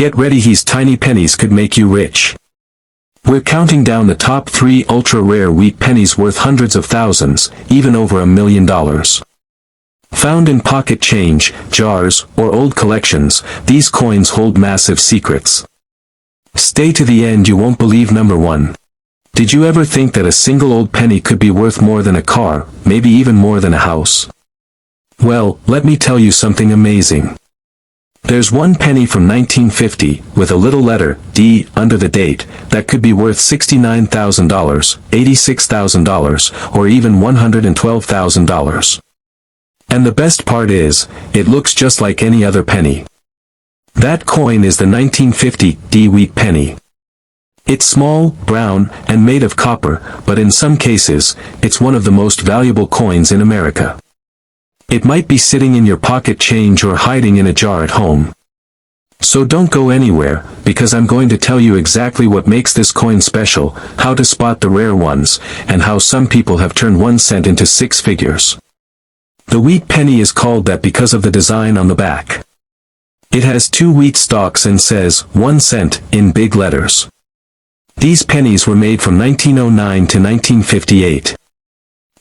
Get ready, these tiny pennies could make you rich. We're counting down the top 3 ultra-rare wheat pennies worth hundreds of thousands, even over $1 million. Found in pocket change, jars, or old collections, these coins hold massive secrets. Stay to the end, you won't believe. Number 1. Did you ever think that a single old penny could be worth more than a car, maybe even more than a house? Well, let me tell you something amazing. There's one penny from 1950, with a little letter, D, under the date, that could be worth $69,000, $86,000, or even $112,000. And the best part is, it looks just like any other penny. That coin is the 1950 D wheat penny. It's small, brown, and made of copper, but in some cases, it's one of the most valuable coins in America. It might be sitting in your pocket change or hiding in a jar at home. So don't go anywhere, because I'm going to tell you exactly what makes this coin special, how to spot the rare ones, and how some people have turned 1 cent into 6 figures. The wheat penny is called that because of the design on the back. It has 2 wheat stalks and says, 1 cent, in big letters. These pennies were made from 1909 to 1958.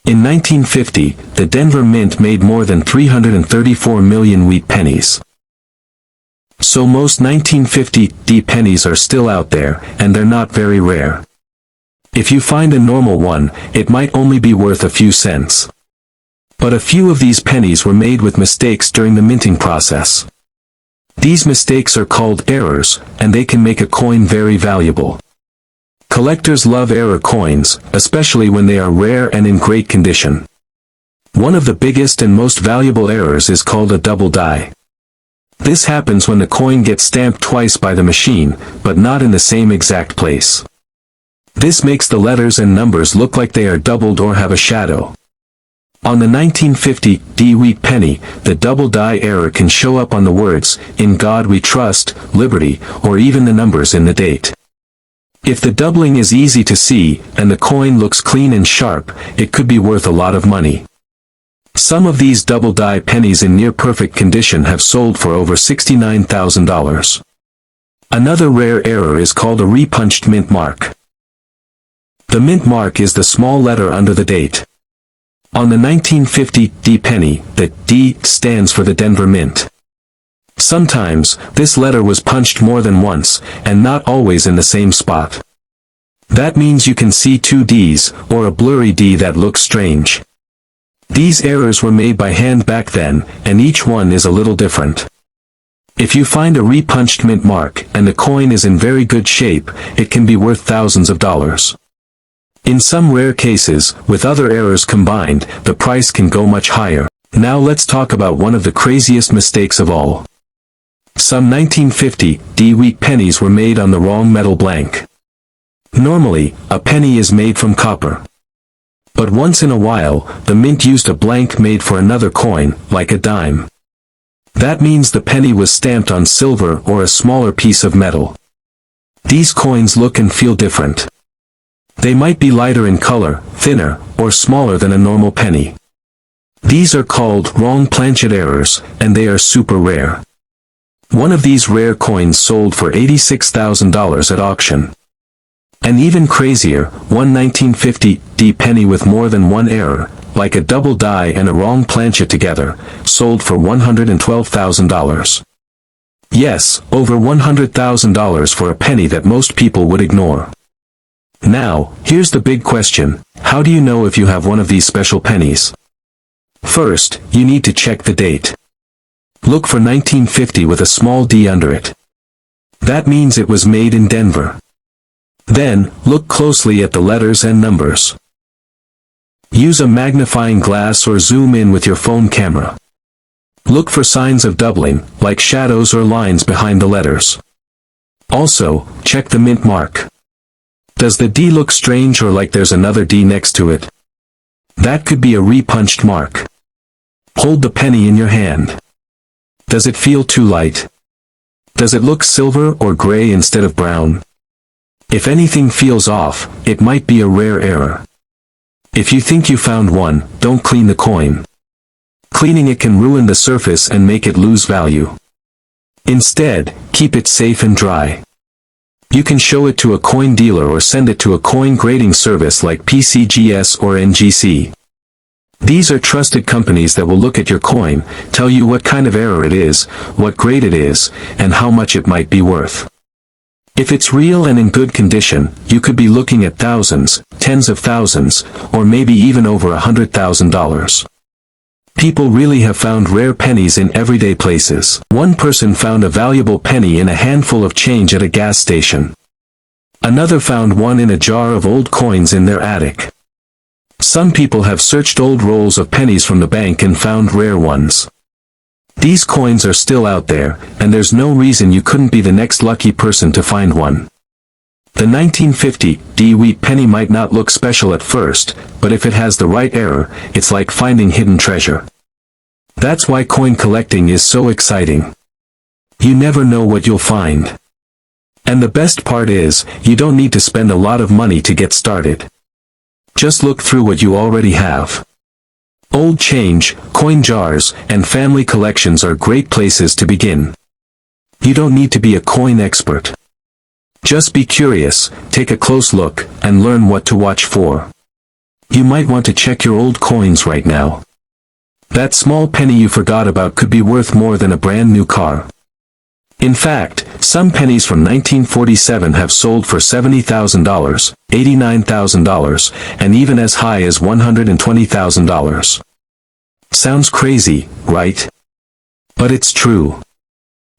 In 1950, the Denver Mint made more than 334 million wheat pennies. So most 1950 D pennies are still out there, and they're not very rare. If you find a normal one, it might only be worth a few cents. But a few of these pennies were made with mistakes during the minting process. These mistakes are called errors, and they can make a coin very valuable. Collectors love error coins, especially when they are rare and in great condition. One of the biggest and most valuable errors is called a double die. This happens when the coin gets stamped twice by the machine, but not in the same exact place. This makes the letters and numbers look like they are doubled or have a shadow. On the 1950 D wheat penny, the double die error can show up on the words, "In God We Trust," "Liberty," or even the numbers in the date. If the doubling is easy to see, and the coin looks clean and sharp, it could be worth a lot of money. Some of these double die pennies in near-perfect condition have sold for over $69,000. Another rare error is called a repunched mint mark. The mint mark is the small letter under the date. On the 1950 D penny, the D stands for the Denver Mint. Sometimes, this letter was punched more than once, and not always in the same spot. That means you can see 2 Ds, or a blurry D that looks strange. These errors were made by hand back then, and each one is a little different. If you find a repunched mint mark, and the coin is in very good shape, it can be worth thousands of dollars. In some rare cases, with other errors combined, the price can go much higher. Now let's talk about one of the craziest mistakes of all. Some 1950 D wheat pennies were made on the wrong metal blank. Normally, a penny is made from copper. But once in a while, the mint used a blank made for another coin, like a dime. That means the penny was stamped on silver or a smaller piece of metal. These coins look and feel different. They might be lighter in color, thinner, or smaller than a normal penny. These are called wrong planchet errors, and they are super rare. One of these rare coins sold for $86,000 at auction. And even crazier, one 1950 D penny with more than one error, like a double die and a wrong planchet together, sold for $112,000. Yes, over $100,000 for a penny that most people would ignore. Now, here's the big question: how do you know if you have one of these special pennies? First, you need to check the date. Look for 1950 with a small D under it. That means it was made in Denver. Then, look closely at the letters and numbers. Use a magnifying glass or zoom in with your phone camera. Look for signs of doubling, like shadows or lines behind the letters. Also, check the mint mark. Does the D look strange or like there's another D next to it? That could be a repunched mark. Hold the penny in your hand. Does it feel too light? Does it look silver or gray instead of brown? If anything feels off, it might be a rare error. If you think you found one, don't clean the coin. Cleaning it can ruin the surface and make it lose value. Instead, keep it safe and dry. You can show it to a coin dealer or send it to a coin grading service like PCGS or NGC. These are trusted companies that will look at your coin, tell you what kind of error it is, what grade it is, and how much it might be worth. If it's real and in good condition, you could be looking at thousands, tens of thousands, or maybe even over $100,000. People really have found rare pennies in everyday places. One person found a valuable penny in a handful of change at a gas station. Another found one in a jar of old coins in their attic. Some people have searched old rolls of pennies from the bank and found rare ones. These coins are still out there, and there's no reason you couldn't be the next lucky person to find one. The 1950 D-wheat penny might not look special at first, but if it has the right error, it's like finding hidden treasure. That's why coin collecting is so exciting. You never know what you'll find. And the best part is, you don't need to spend a lot of money to get started. Just look through what you already have. Old change, coin jars, and family collections are great places to begin. You don't need to be a coin expert. Just be curious, take a close look, and learn what to watch for. You might want to check your old coins right now. That small penny you forgot about could be worth more than a brand new car. In fact, some pennies from 1947 have sold for $70,000, $89,000, and even as high as $120,000. Sounds crazy, right? But it's true.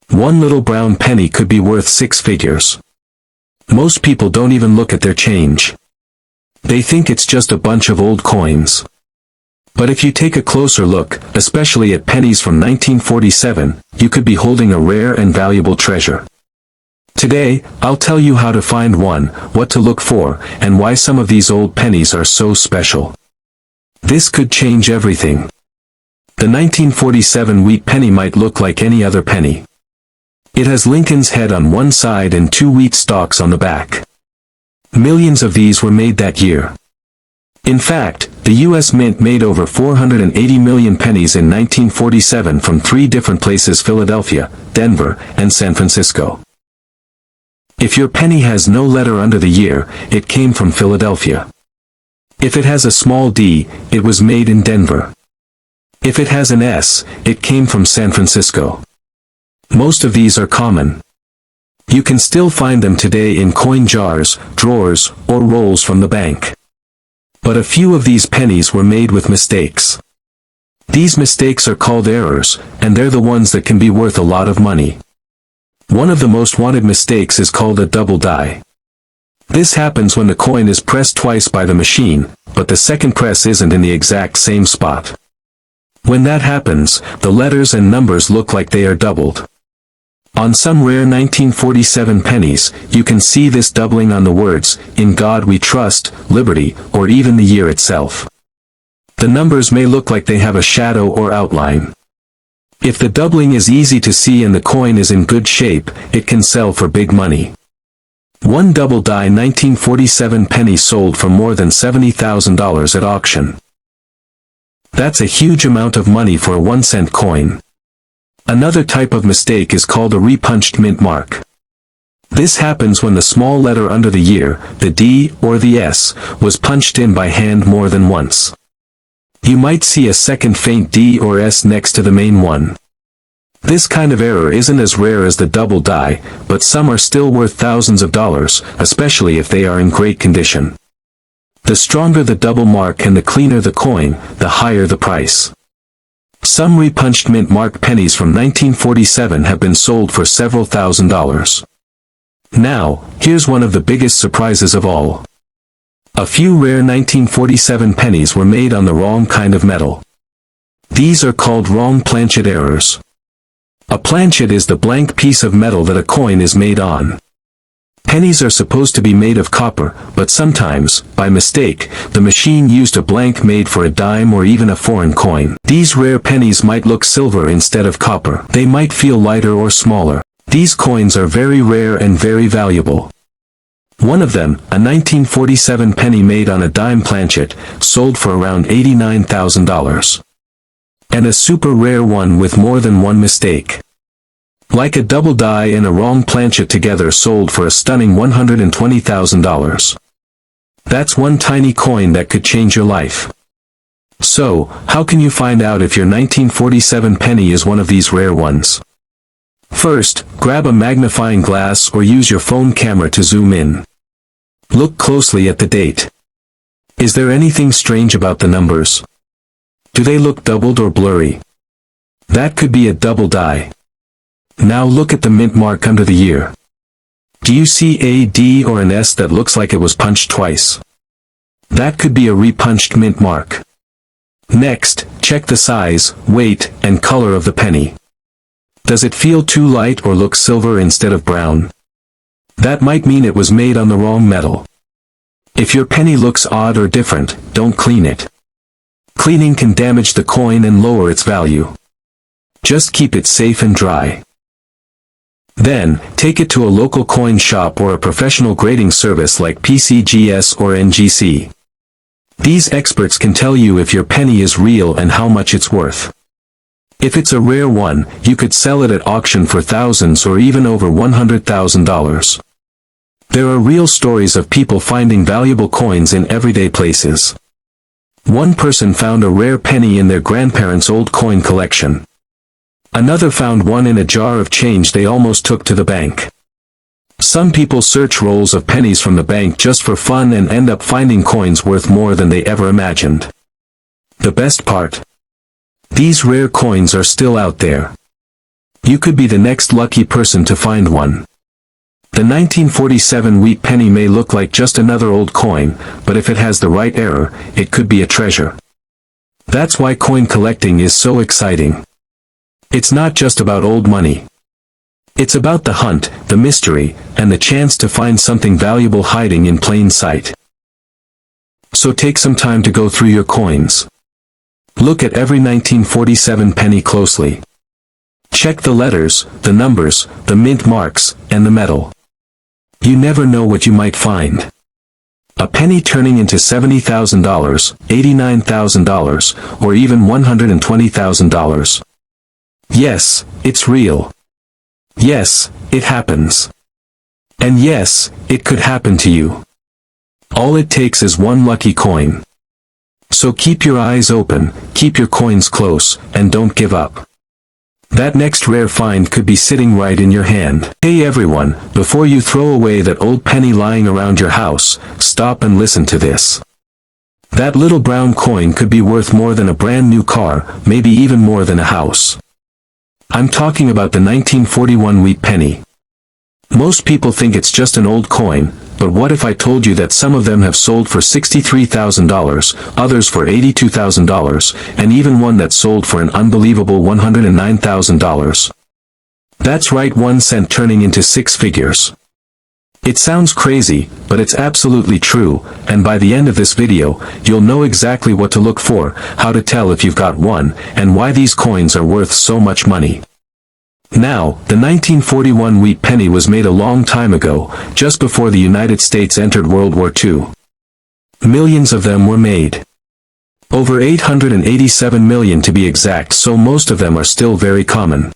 One little brown penny could be worth six figures. Most people don't even look at their change. They think it's just a bunch of old coins. But if you take a closer look, especially at pennies from 1947, you could be holding a rare and valuable treasure. Today, I'll tell you how to find one, what to look for, and why some of these old pennies are so special. This could change everything. The 1947 wheat penny might look like any other penny. It has Lincoln's head on one side and two wheat stalks on the back. Millions of these were made that year. In fact, the U.S. Mint made over 480 million pennies in 1947 from three different places: Philadelphia, Denver, and San Francisco. If your penny has no letter under the year, it came from Philadelphia. If it has a small d, it was made in Denver. If it has an S, it came from San Francisco. Most of these are common. You can still find them today in coin jars, drawers, or rolls from the bank. But a few of these pennies were made with mistakes. These mistakes are called errors, and they're the ones that can be worth a lot of money. One of the most wanted mistakes is called a double die. This happens when the coin is pressed twice by the machine, but the second press isn't in the exact same spot. When that happens, the letters and numbers look like they are doubled. On some rare 1947 pennies, you can see this doubling on the words, "In God We Trust," "Liberty," or even the year itself. The numbers may look like they have a shadow or outline. If the doubling is easy to see and the coin is in good shape, it can sell for big money. One double die 1947 penny sold for more than $70,000 at auction. That's a huge amount of money for a 1-cent coin. Another type of mistake is called a repunched mint mark. This happens when the small letter under the year, the D or the S, was punched in by hand more than once. You might see a second faint D or S next to the main one. This kind of error isn't as rare as the double die, but some are still worth thousands of dollars, especially if they are in great condition. The stronger the double mark and the cleaner the coin, the higher the price. Some repunched mint mark pennies from 1947 have been sold for several $1,000s. Now, here's one of the biggest surprises of all. A few rare 1947 pennies were made on the wrong kind of metal. These are called wrong planchet errors. A planchet is the blank piece of metal that a coin is made on. Pennies are supposed to be made of copper, but sometimes, by mistake, the machine used a blank made for a dime or even a foreign coin. These rare pennies might look silver instead of copper. They might feel lighter or smaller. These coins are very rare and very valuable. One of them, a 1947 penny made on a dime planchet, sold for around $89,000. And a super rare one with more than one mistake. Like a double die and a wrong planchet together sold for a stunning $120,000. That's one tiny coin that could change your life. So, how can you find out if your 1947 penny is one of these rare ones? First, grab a magnifying glass or use your phone camera to zoom in. Look closely at the date. Is there anything strange about the numbers? Do they look doubled or blurry? That could be a double die. Now look at the mint mark under the year. Do you see a D or an S that looks like it was punched twice? That could be a repunched mint mark. Next, check the size, weight, and color of the penny. Does it feel too light or look silver instead of brown? That might mean it was made on the wrong metal. If your penny looks odd or different, don't clean it. Cleaning can damage the coin and lower its value. Just keep it safe and dry. Then, take it to a local coin shop or a professional grading service like PCGS or NGC. These experts can tell you if your penny is real and how much it's worth. If it's a rare one, you could sell it at auction for thousands or even over $100,000. There are real stories of people finding valuable coins in everyday places. One person found a rare penny in their grandparents' old coin collection. Another found one in a jar of change they almost took to the bank. Some people search rolls of pennies from the bank just for fun and end up finding coins worth more than they ever imagined. The best part? These rare coins are still out there. You could be the next lucky person to find one. The 1947 wheat penny may look like just another old coin, but if it has the right error, it could be a treasure. That's why coin collecting is so exciting. It's not just about old money. It's about the hunt, the mystery, and the chance to find something valuable hiding in plain sight. So take some time to go through your coins. Look at every 1947 penny closely. Check the letters, the numbers, the mint marks, and the metal. You never know what you might find. A penny turning into $70,000, $89,000, or even $120,000. Yes, it's real. Yes, it happens. And yes, it could happen to you. All it takes is one lucky coin. So keep your eyes open, keep your coins close, and don't give up. That next rare find could be sitting right in your hand. Hey everyone, before you throw away that old penny lying around your house, stop and listen to this. That little brown coin could be worth more than a brand new car, maybe even more than a house. I'm talking about the 1941 wheat penny. Most people think it's just an old coin, but what if I told you that some of them have sold for $63,000, others for $82,000, and even one that sold for an unbelievable $109,000? That's right, 1 cent turning into 6 figures. It sounds crazy, but it's absolutely true, and by the end of this video, you'll know exactly what to look for, how to tell if you've got one, and why these coins are worth so much money. Now, the 1941 wheat penny was made a long time ago, just before the United States entered World War II. Millions of them were made. Over 887 million to be exact, so most of them are still very common.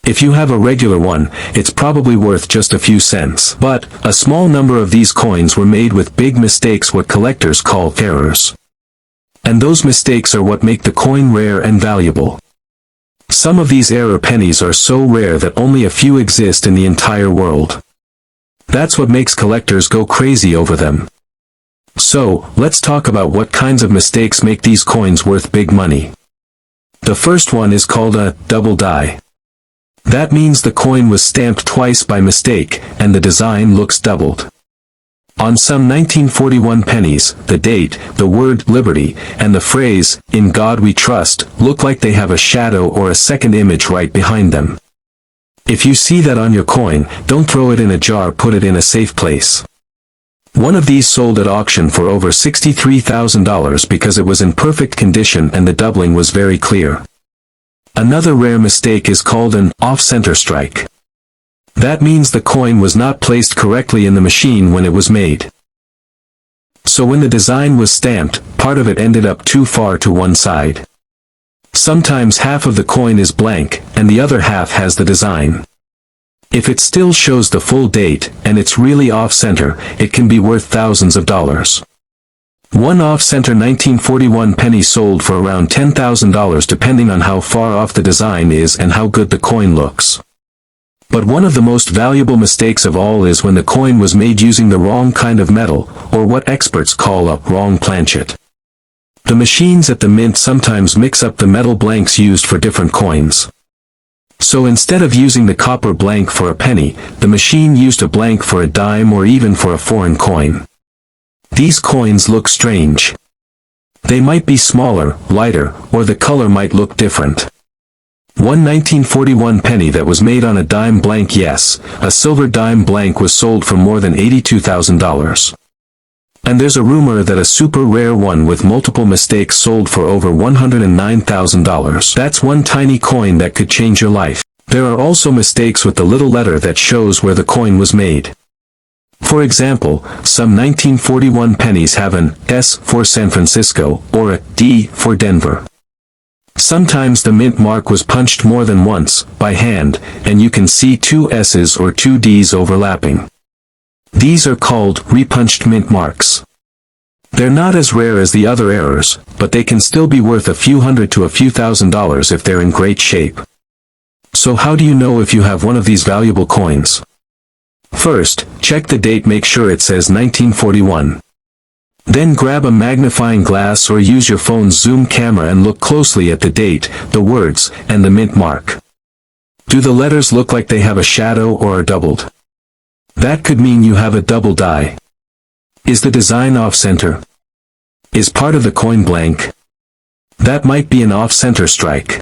If you have a regular one, it's probably worth just a few cents. But, a small number of these coins were made with big mistakes, what collectors call errors. And those mistakes are what make the coin rare and valuable. Some of these error pennies are so rare that only a few exist in the entire world. That's what makes collectors go crazy over them. So, let's talk about what kinds of mistakes make these coins worth big money. The first one is called a double die. That means the coin was stamped twice by mistake, and the design looks doubled. On some 1941 pennies, the date, the word liberty, and the phrase, "In God We Trust," look like they have a shadow or a second image right behind them. If you see that on your coin, don't throw it in a jar, put it in a safe place. One of these sold at auction for over $63,000 because it was in perfect condition and the doubling was very clear. Another rare mistake is called an off-center strike. That means the coin was not placed correctly in the machine when it was made. So when the design was stamped, part of it ended up too far to one side. Sometimes half of the coin is blank, and the other half has the design. If it still shows the full date, and it's really off-center, it can be worth thousands of dollars. One off-center 1941 penny sold for around $10,000 depending on how far off the design is and how good the coin looks. But one of the most valuable mistakes of all is when the coin was made using the wrong kind of metal, or what experts call a wrong planchet. The machines at the mint sometimes mix up the metal blanks used for different coins. So instead of using the copper blank for a penny, the machine used a blank for a dime or even for a foreign coin. These coins look strange. They might be smaller, lighter, or the color might look different. One 1941 penny that was made on a dime blank, yes, a silver dime blank, was sold for more than $82,000. And there's a rumor that a super rare one with multiple mistakes sold for over $109,000. That's one tiny coin that could change your life. There are also mistakes with the little letter that shows where the coin was made. For example, some 1941 pennies have an S for San Francisco, or a D for Denver. Sometimes the mint mark was punched more than once, by hand, and you can see two S's or two D's overlapping. These are called repunched mint marks. They're not as rare as the other errors, but they can still be worth a few hundred to a few $1,000s if they're in great shape. So how do you know if you have one of these valuable coins? First, check the date, make sure it says 1941. Then grab a magnifying glass or use your phone's zoom camera and look closely at the date, the words, and the mint mark. Do the letters look like they have a shadow or are doubled? That could mean you have a double die. Is the design off-center? Is part of the coin blank? That might be an off-center strike.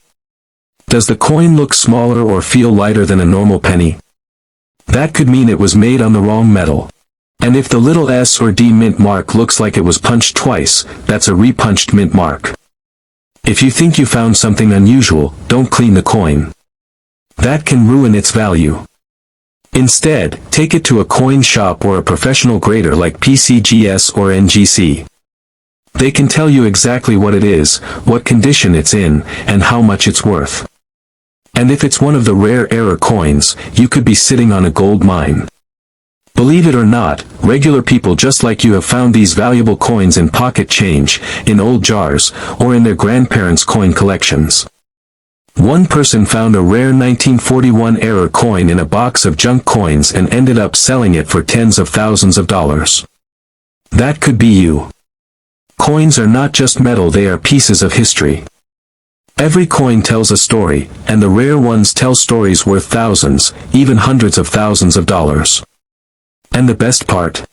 Does the coin look smaller or feel lighter than a normal penny? That could mean it was made on the wrong metal. And if the little S or D mint mark looks like it was punched twice, that's a repunched mint mark. If you think you found something unusual, don't clean the coin. That can ruin its value. Instead, take it to a coin shop or a professional grader like PCGS or NGC. They can tell you exactly what it is, what condition it's in, and how much it's worth. And if it's one of the rare error coins, you could be sitting on a gold mine. Believe it or not, regular people just like you have found these valuable coins in pocket change, in old jars, or in their grandparents' coin collections. One person found a rare 1941 error coin in a box of junk coins and ended up selling it for tens of thousands of dollars. That could be you. Coins are not just metal, they are pieces of history. Every coin tells a story, and the rare ones tell stories worth thousands, even hundreds of thousands of dollars. And the best part?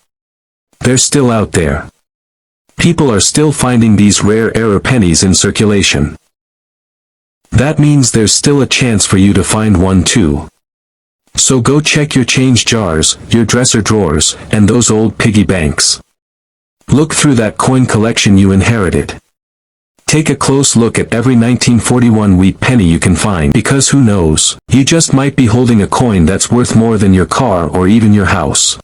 They're still out there. People are still finding these rare error pennies in circulation. That means there's still a chance for you to find one too. So go check your change jars, your dresser drawers, and those old piggy banks. Look through that coin collection you inherited. Take a close look at every 1941 wheat penny you can find, because who knows, you just might be holding a coin that's worth more than your car or even your house.